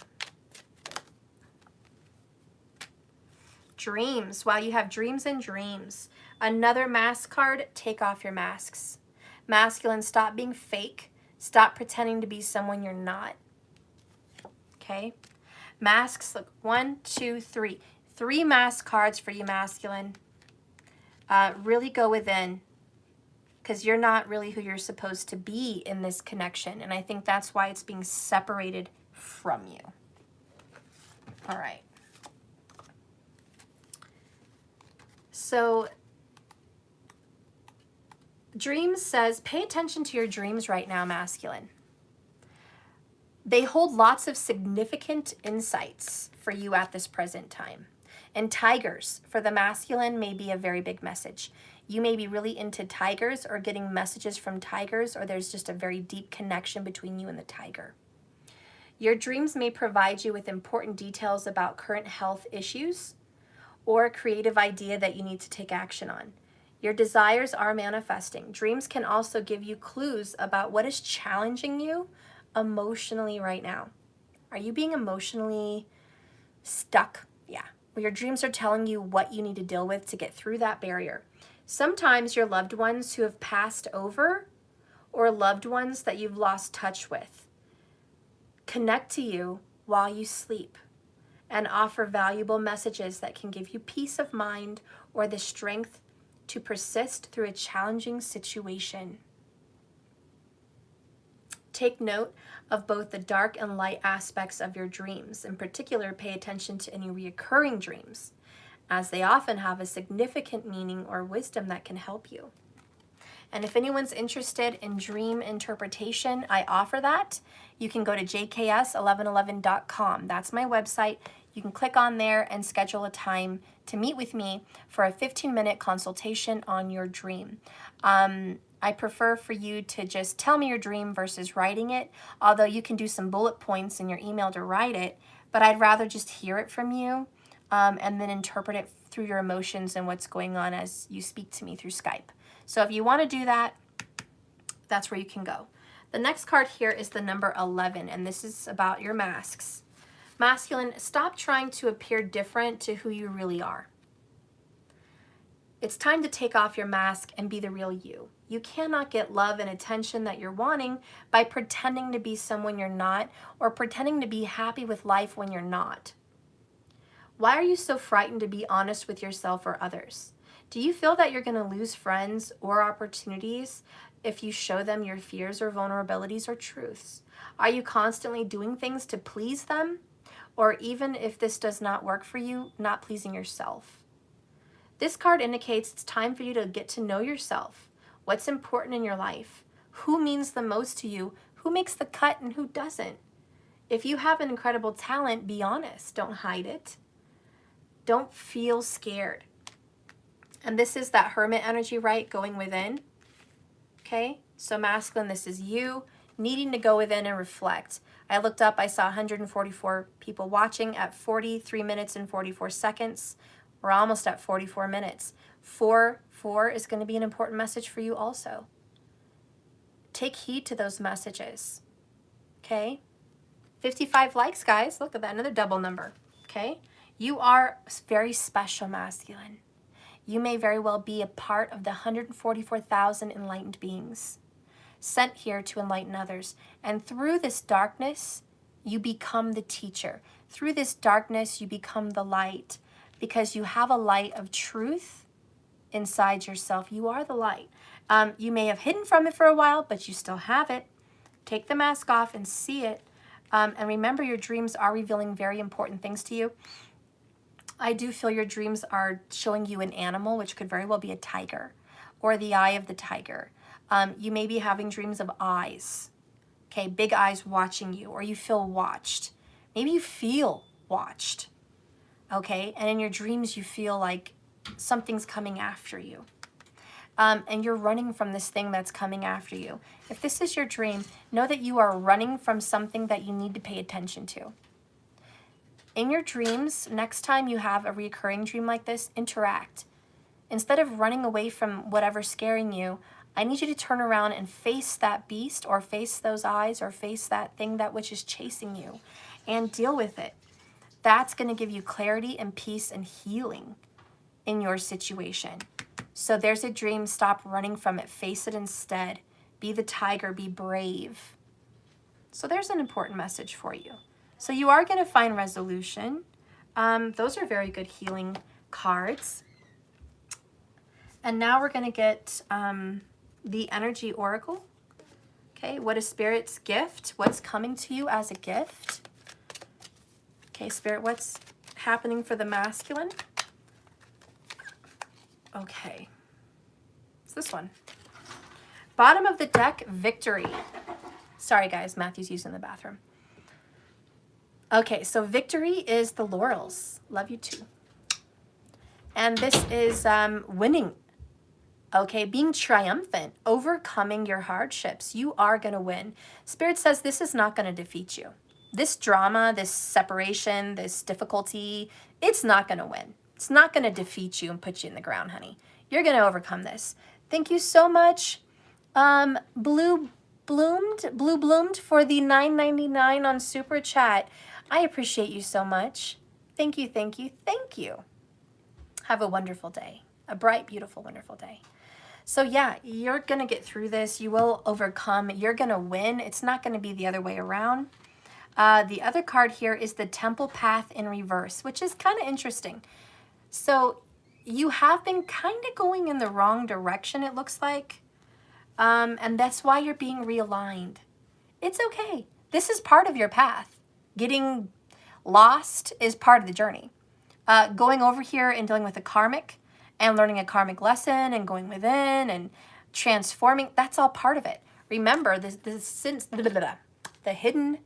Dreams. Wow, you have dreams and dreams. Another mask card, take off your masks. Masculine, stop being fake. Stop pretending to be someone you're not. Okay? Masks, look, 1, 2, 3. 3 mask cards for you, masculine. Really go within, because you're not really who you're supposed to be in this connection. And I think that's why it's being separated from you. All right. So Dreams says, pay attention to your dreams right now, masculine. They hold lots of significant insights for you at this present time. And tigers, for the masculine, may be a very big message. You may be really into tigers or getting messages from tigers, or there's just a very deep connection between you and the tiger. Your dreams may provide you with important details about current health issues or a creative idea that you need to take action on. Your desires are manifesting. Dreams can also give you clues about what is challenging you emotionally right now. Are you being emotionally stuck? Yeah. Well, your dreams are telling you what you need to deal with to get through that barrier. Sometimes your loved ones who have passed over, or loved ones that you've lost touch with, connect to you while you sleep and offer valuable messages that can give you peace of mind or the strength to persist through a challenging situation. Take note of both the dark and light aspects of your dreams. In particular, pay attention to any recurring dreams, as they often have a significant meaning or wisdom that can help you. And if anyone's interested in dream interpretation, I offer that. You can go to jks1111.com. That's my website. You can click on there and schedule a time to meet with me for a 15-minute consultation on your dream. I prefer for you to just tell me your dream versus writing it, although you can do some bullet points in your email to write it, but I'd rather just hear it from you and then interpret it through your emotions and what's going on as you speak to me through Skype. So if you want to do that, that's where you can go. The next card here is the number 11, and this is about your masks. Masculine, stop trying to appear different to who you really are. It's time to take off your mask and be the real you. You cannot get love and attention that you're wanting by pretending to be someone you're not, or pretending to be happy with life when you're not. Why are you so frightened to be honest with yourself or others? Do you feel that you're going to lose friends or opportunities if you show them your fears or vulnerabilities or truths? Are you constantly doing things to please them? Or even if this does not work for you, not pleasing yourself? This card indicates it's time for you to get to know yourself. What's important in your life? Who means the most to you? Who makes the cut and who doesn't? If you have an incredible talent, be honest. Don't hide it. Don't feel scared. And this is that hermit energy, right? Going within. Okay? So masculine, this is you needing to go within and reflect. I looked up, I saw 144 people watching at 43 minutes and 44 seconds. We're almost at 44 minutes. 4 is going to be an important message for you also. Take heed to those messages. Okay? 55 likes, guys. Look at that, another double number. Okay? You are very special, masculine. You may very well be a part of the 144,000 enlightened beings sent here to enlighten others. And through this darkness, you become the teacher. Through this darkness, you become the light, because you have a light of truth inside yourself. You are the light. You may have hidden from it for a while, but you still have it. Take the mask off and see it. And remember, your dreams are revealing very important things to you. I do feel your dreams are showing you an animal, which could very well be a tiger or the eye of the tiger. You may be having dreams of eyes, okay, big eyes watching you, or you feel watched. Maybe you feel watched, okay, and in your dreams you feel like something's coming after you. And you're running from this thing that's coming after you. If this is your dream, know that you are running from something that you need to pay attention to. In your dreams, next time you have a recurring dream like this, interact. instead of running away from whatever's scaring you, I need you to turn around and face that beast, or face those eyes, or face that thing that which is chasing you, and deal with it. That's going to give you clarity and peace and healing in your situation. So there's a dream. Stop running from it. Face it instead. Be the tiger. Be brave. So there's an important message for you. So you are going to find resolution. Those are very good healing cards. And now we're going to get the Energy Oracle. Okay, what is Spirit's gift? What's coming to you as a gift? Okay, Spirit, what's happening for the masculine? Okay, it's this one. Bottom of the deck, Victory. Sorry guys, Matthew's using the bathroom. Okay, so Victory is the laurels. Love you too. And this is winning. Okay, being triumphant, overcoming your hardships. You are going to win. Spirit says this is not going to defeat you. This drama, this separation, this difficulty, it's not going to win. It's not going to defeat you and put you in the ground, honey. You're going to overcome this. Thank you so much, Blue Bloomed for the $9.99 on Super Chat. I appreciate you so much. Thank you, thank you, thank you. Have a wonderful day. A bright, beautiful, wonderful day. So yeah, you're going to get through this. You will overcome. You're going to win. It's not going to be the other way around. The other card here is the Temple Path in reverse, which is kind of interesting. So you have been kind of going in the wrong direction, it looks like. And that's why you're being realigned. It's okay. This is part of your path. Getting lost is part of the journey. Going over here and dealing with a karmic and learning a karmic lesson and going within and transforming, that's all part of it. Remember, the hidden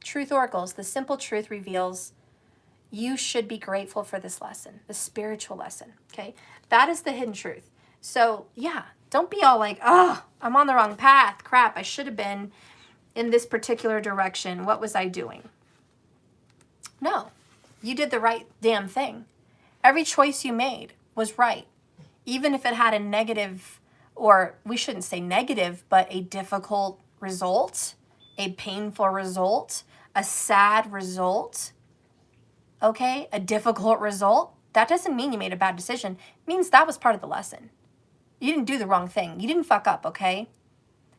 truth oracles, the simple truth reveals you should be grateful for this lesson, the spiritual lesson, okay? That is the hidden truth. So yeah, don't be all like, oh, I'm on the wrong path. Crap, I should have been in this particular direction. What was I doing? No, you did the right damn thing. Every choice you made was right. Even if it had a negative, or we shouldn't say negative, but a difficult result, a painful result, a sad result, okay, a difficult result, that doesn't mean you made a bad decision. It means that was part of the lesson. You didn't do the wrong thing. You didn't fuck up, okay?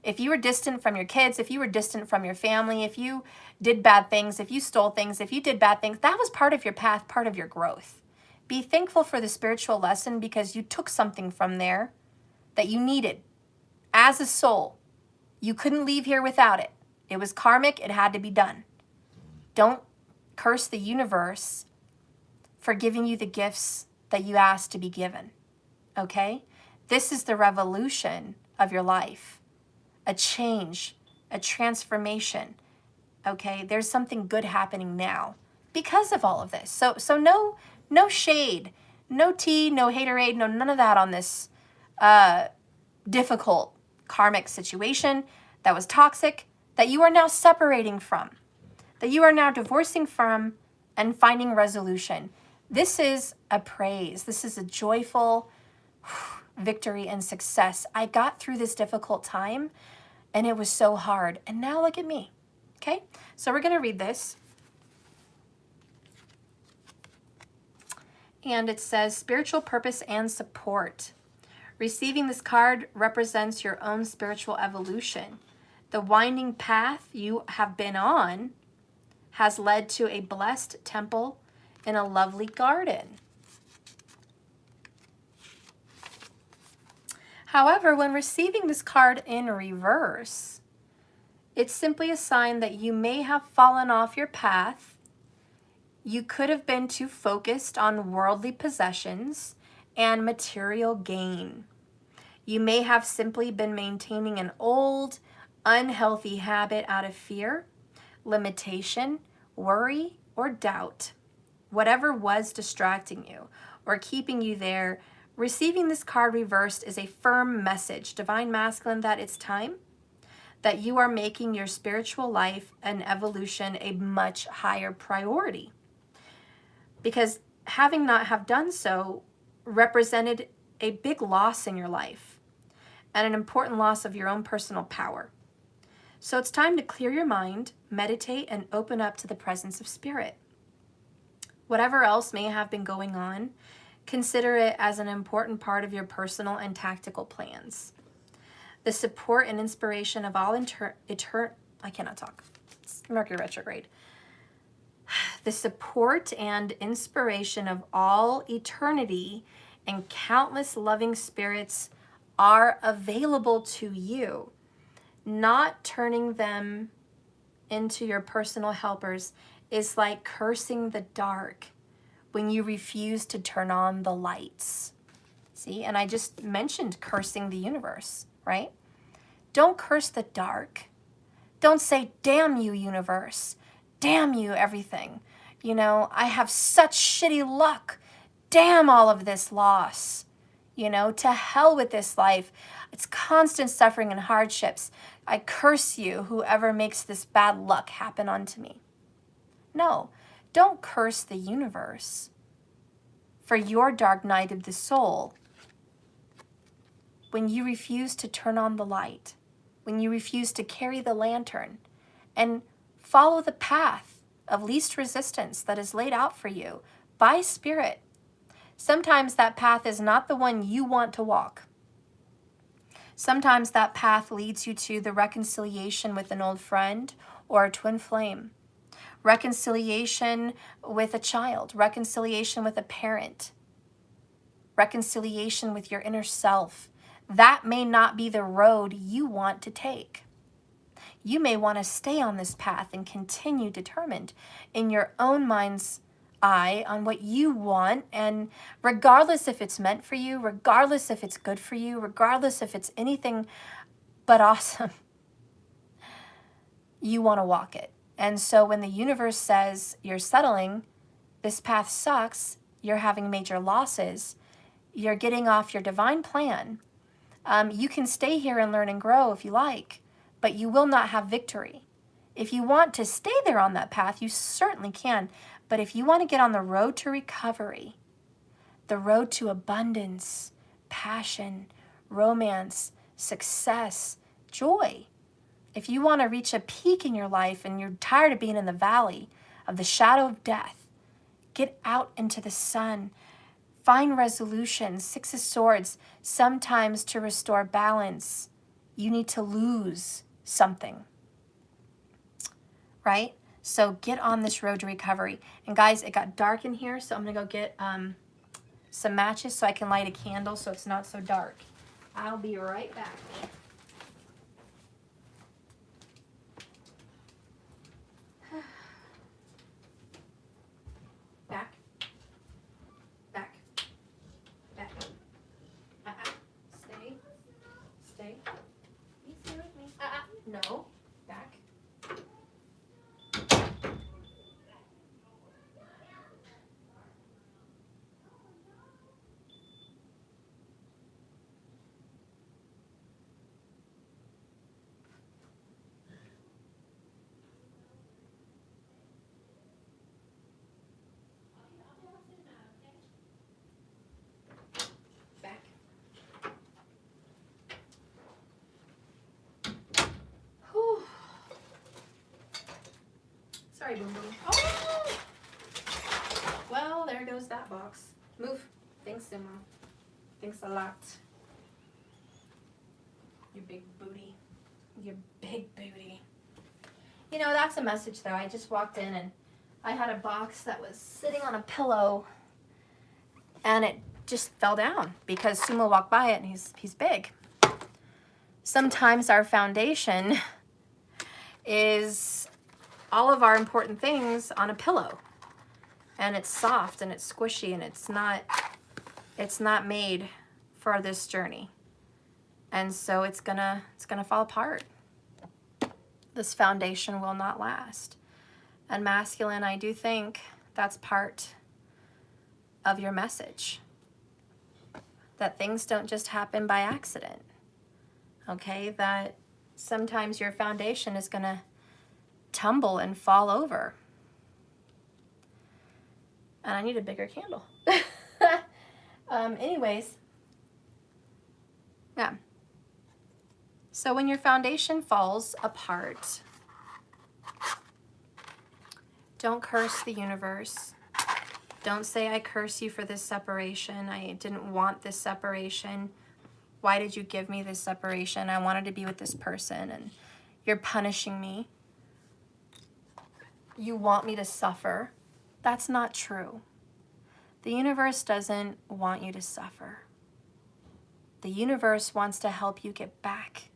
If you were distant from your kids, if you were distant from your family, if you did bad things, if you stole things, if you did bad things, that was part of your path, part of your growth. Be thankful for the spiritual lesson because you took something from there that you needed as a soul. You couldn't leave here without it. It was karmic. It had to be done. Don't curse the universe for giving you the gifts that you asked to be given, okay? This is the revolution of your life, a change, a transformation, okay? There's something good happening now because of all of this. So no shade, no tea, no haterade, no none of that on this difficult karmic situation that was toxic, that you are now separating from, that you are now divorcing from and finding resolution. This is a praise. This is a joyful victory and success. I got through this difficult time and it was so hard. And now look at me. Okay, so we're going to read this. And it says, spiritual purpose and support. Receiving this card represents your own spiritual evolution. The winding path you have been on has led to a blessed temple in a lovely garden. However, when receiving this card in reverse, it's simply a sign that you may have fallen off your path. You could have been too focused on worldly possessions and material gain. You may have simply been maintaining an old, unhealthy habit out of fear, limitation, worry, or doubt. Whatever was distracting you or keeping you there, receiving this card reversed is a firm message, Divine Masculine, that it's time, that you are making your spiritual life and evolution a much higher priority. Because having not have done so represented a big loss in your life and an important loss of your own personal power. So it's time to clear your mind, meditate, and open up to the presence of spirit. Whatever else may have been going on, consider it as an important part of your personal and tactical plans. The support and inspiration of all I cannot talk. It's Mercury retrograde. The support and inspiration of all eternity and countless loving spirits are available to you. Not turning them into your personal helpers is like cursing the dark when you refuse to turn on the lights. See, and I just mentioned cursing the universe, right? Don't curse the dark. Don't say, damn you, universe. Damn you, everything. You know, I have such shitty luck. Damn all of this loss. You know, to hell with this life. It's constant suffering and hardships. I curse you, whoever makes this bad luck happen unto me. No, don't curse the universe for your dark night of the soul when you refuse to turn on the light, when you refuse to carry the lantern and follow the path of least resistance that is laid out for you by spirit. Sometimes that path is not the one you want to walk. Sometimes that path leads you to the reconciliation with an old friend or a twin flame, reconciliation with a child, reconciliation with a parent, reconciliation with your inner self. That may not be the road you want to take. You may want to stay on this path and continue determined in your own mind's eye on what you want, and regardless if it's meant for you, regardless if it's good for you, regardless if it's anything but awesome, you want to walk it. And so when the universe says you're settling, this path sucks, you're having major losses, you're getting off your divine plan, you can stay here and learn and grow if you like, but you will not have victory. If you want to stay there on that path, you certainly can. But if you want to get on the road to recovery, the road to abundance, passion, romance, success, joy, if you want to reach a peak in your life and you're tired of being in the valley of the shadow of death, get out into the sun. Find resolution. Six of Swords. Sometimes to restore balance, you need to lose something, right? So get on this road to recovery. And guys, it got dark in here, so I'm going to go get some matches so I can light a candle so it's not so dark. I'll be right back. Back. Back. Back. Stay. Stay. You stay with me. No. Back. Back. Whew. Sorry, Boom Boom. Oh! Well, there goes that box. Move. Thanks, Emma. Thanks a lot. You big booty. You big booty. You know, that's a message, though. I just walked in and I had a box that was sitting on a pillow and it just fell down because Sumo walked by it and he's big. Sometimes our foundation is all of our important things on a pillow, and it's soft and it's squishy and it's not made for this journey, and so it's gonna fall apart. This foundation will not last. And masculine, I do think that's part of your message, that things don't just happen by accident. Okay, that sometimes your foundation is gonna tumble and fall over. And I need a bigger candle. Anyways, Yeah. So when your foundation falls apart, don't curse the universe. Don't say, I curse you for this separation. I didn't want this separation. Why did you give me this separation? I wanted to be with this person and you're punishing me. You want me to suffer. That's not true. The universe doesn't want you to suffer. The universe wants to help you get back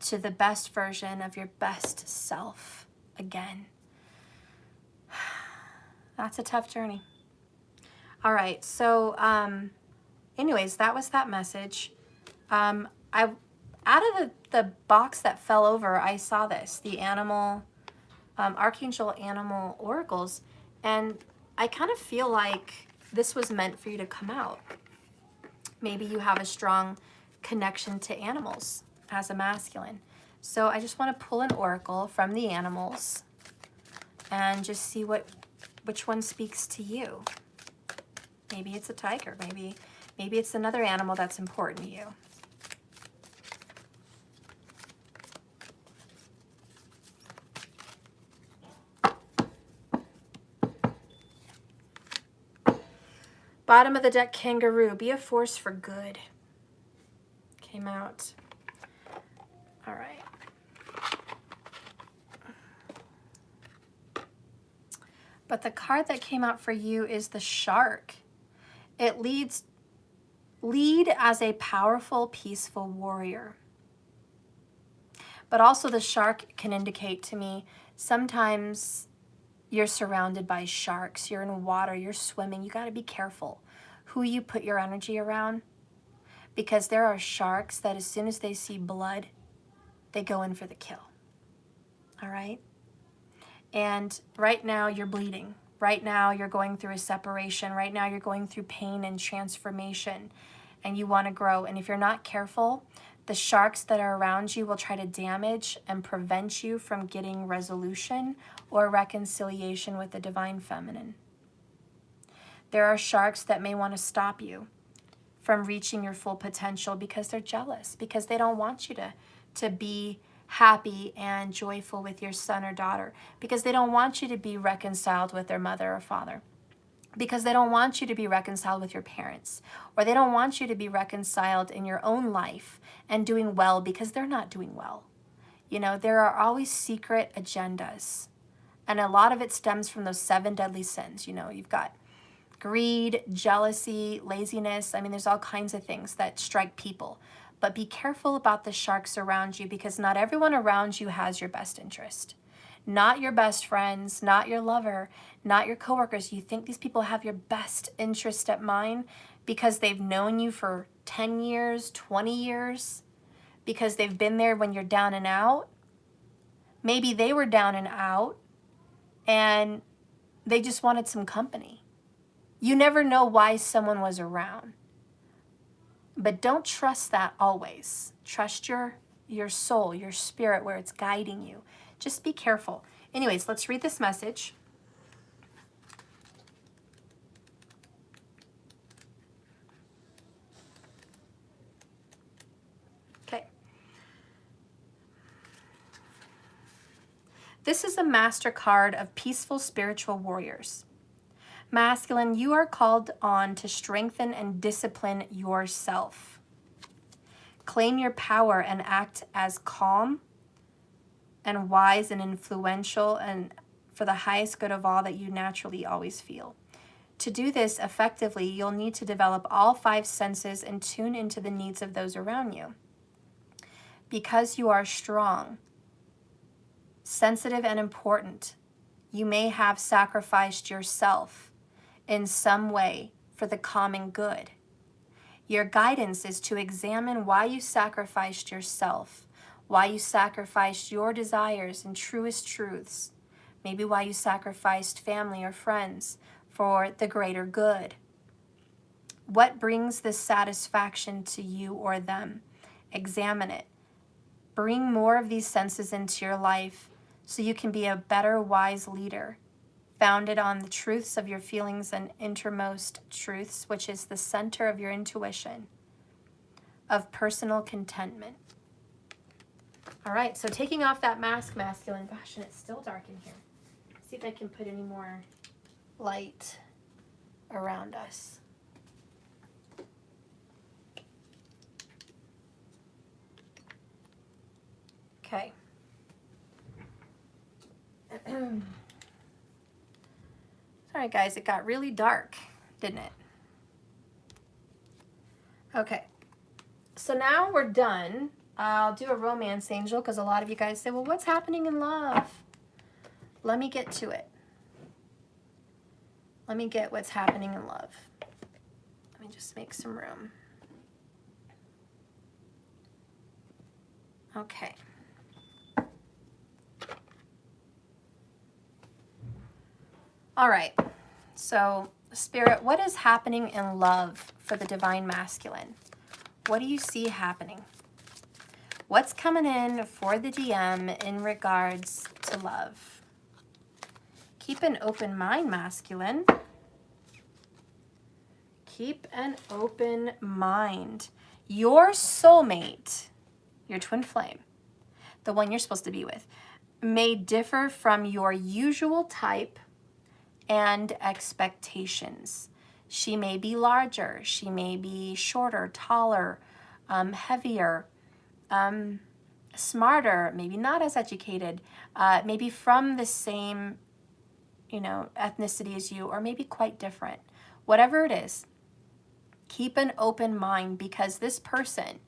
to the best version of your best self again. That's a tough journey. All right, so anyways, that was that message. Out of the box that fell over, I saw this, the animal, Archangel Animal Oracles, and I kind of feel like this was meant for you to come out. Maybe you have a strong connection to animals as a masculine. So I just want to pull an oracle from the animals and just see which one speaks to you. Maybe it's a tiger. Maybe it's another animal that's important to you. Bottom of the deck, kangaroo. Be a force for good. Came out. All right. But the card that came out for you is the shark. It lead as a powerful, peaceful warrior. But also the shark can indicate to me sometimes you're surrounded by sharks. You're in water. You're swimming. You got to be careful who you put your energy around, because there are sharks that as soon as they see blood, they go in for the kill. All right? And right now you're bleeding. Right now you're going through a separation. Right now you're going through pain and transformation, and you want to grow. And if you're not careful, the sharks that are around you will try to damage and prevent you from getting resolution or reconciliation with the divine feminine. There are sharks that may want to stop you from reaching your full potential because they're jealous, because they don't want you to be happy and joyful with your son or daughter, because they don't want you to be reconciled with their mother or father, because they don't want you to be reconciled with your parents, or they don't want you to be reconciled in your own life and doing well because they're not doing well. You know, there are always secret agendas, and a lot of it stems from those 7 deadly sins. You know, you've got greed, jealousy, laziness. I mean, there's all kinds of things that strike people. But be careful about the sharks around you, because not everyone around you has your best interest. Not your best friends, not your lover, not your coworkers. You think these people have your best interest at mind because they've known you for 10 years, 20 years, because they've been there when you're down and out. Maybe they were down and out and they just wanted some company. You never know why someone was around. But don't trust that always. Trust your soul, your spirit, where it's guiding you. Just be careful. Anyways, let's read this message. Okay. This is a master card of peaceful spiritual warriors. Masculine, you are called on to strengthen and discipline yourself. Claim your power and act as calm and wise and influential and for the highest good of all that you naturally always feel. To do this effectively, you'll need to develop all 5 senses and tune into the needs of those around you. Because you are strong, sensitive, and important, you may have sacrificed yourself in some way for the common good. Your guidance is to examine why you sacrificed yourself, why you sacrificed your desires and truest truths, maybe why you sacrificed family or friends for the greater good. What brings this satisfaction to you or them? Examine it. Bring more of these senses into your life so you can be a better, wise leader, founded on the truths of your feelings and innermost truths, which is the center of your intuition. of personal contentment. All right, so taking off that mask, masculine. Gosh, and it's still dark in here. See if I can put any more light around us. Okay. Sorry guys, it got really dark, didn't it? Okay, so now we're done. I'll do a romance angel because a lot of you guys say, well, what's happening in love? Let me get to it. Let me get what's happening in love. Let me just make some room. Okay. All right. So, Spirit, what is happening in love for the Divine Masculine? What do you see happening? What's coming in for the DM in regards to love? Keep an open mind, Masculine. Keep an open mind. Your soulmate, your twin flame, the one you're supposed to be with, may differ from your usual type and expectations. She may be larger. She may be shorter, taller, heavier, smarter, maybe not as educated, maybe from the same, ethnicity as you, or maybe quite different. Whatever it is, keep an open mind, because this person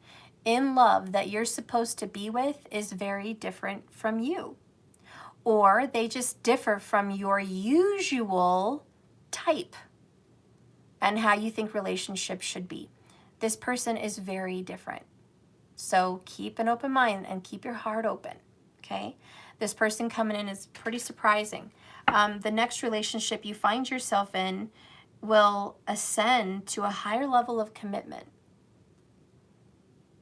in love that you're supposed to be with is very different from you. Or they just differ from your usual type and how you think relationships should be. This person is very different. So keep an open mind and keep your heart open, okay? This person coming in is pretty surprising. The next relationship you find yourself in will ascend to a higher level of commitment.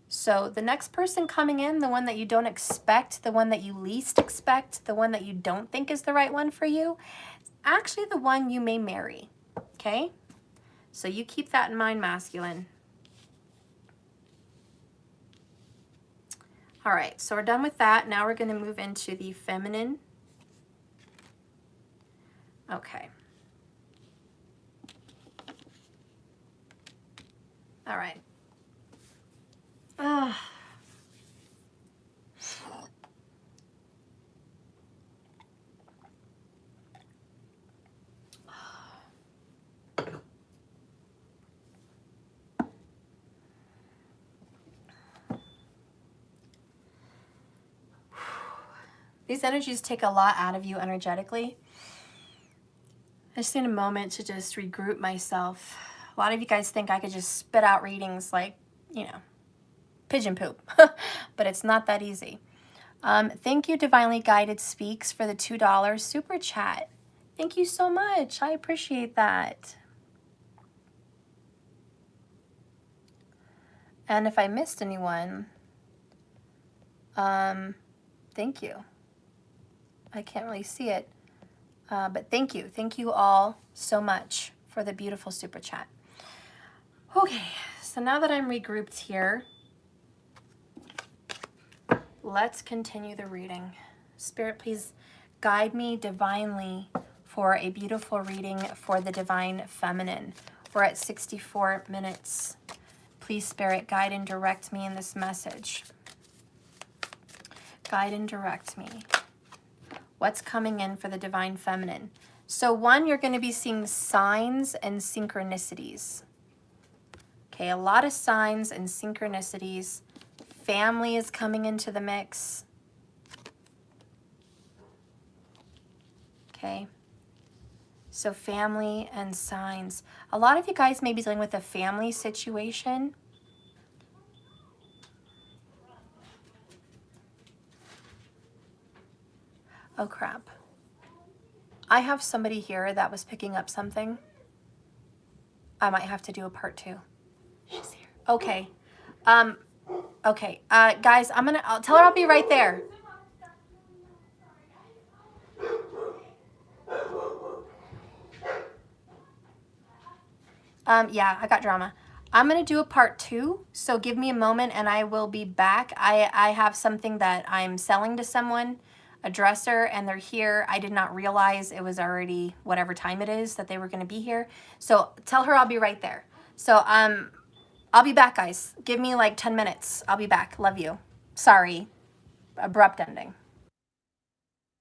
So the next person coming in, the one that you don't expect, the one that you least expect, the one that you don't think is the right one for you, is actually the one you may marry, okay? So you keep that in mind, Masculine. All right, so we're done with that. Now we're going to move into the feminine. Okay. All right. These energies take a lot out of you energetically. I just need a moment to just regroup myself. A lot of you guys think I could just spit out readings like, pigeon poop, but it's not that easy. Thank you, Divinely Guided Speaks, for the $2 super chat. Thank you so much. I appreciate that. And if I missed anyone, thank you. I can't really see it, but thank you. Thank you all so much for the beautiful super chat. Okay, so now that I'm regrouped here, let's continue the reading. Spirit, please guide me divinely for a beautiful reading for the Divine Feminine. We're at 64 minutes. Please, Spirit, guide and direct me in this message. Guide and direct me. What's coming in for the Divine Feminine? So one, you're going to be seeing signs and synchronicities. Okay, a lot of signs and synchronicities. Family is coming into the mix. Okay, so family and signs. A lot of you guys may be dealing with a family situation. Oh crap. I have somebody here that was picking up something. I might have to do a part 2. She's here. Okay. Okay. Guys, I'll tell her I'll be right there. Yeah, I got drama. I'm going to do a part 2, so give me a moment and I will be back. I have something that I'm selling to someone, a dresser, and they're here. I did not realize it was already whatever time it is that they were going to be here. So tell her I'll be right there. So I'll be back, guys. Give me like 10 minutes. I'll be back. Love you. Sorry. Abrupt ending.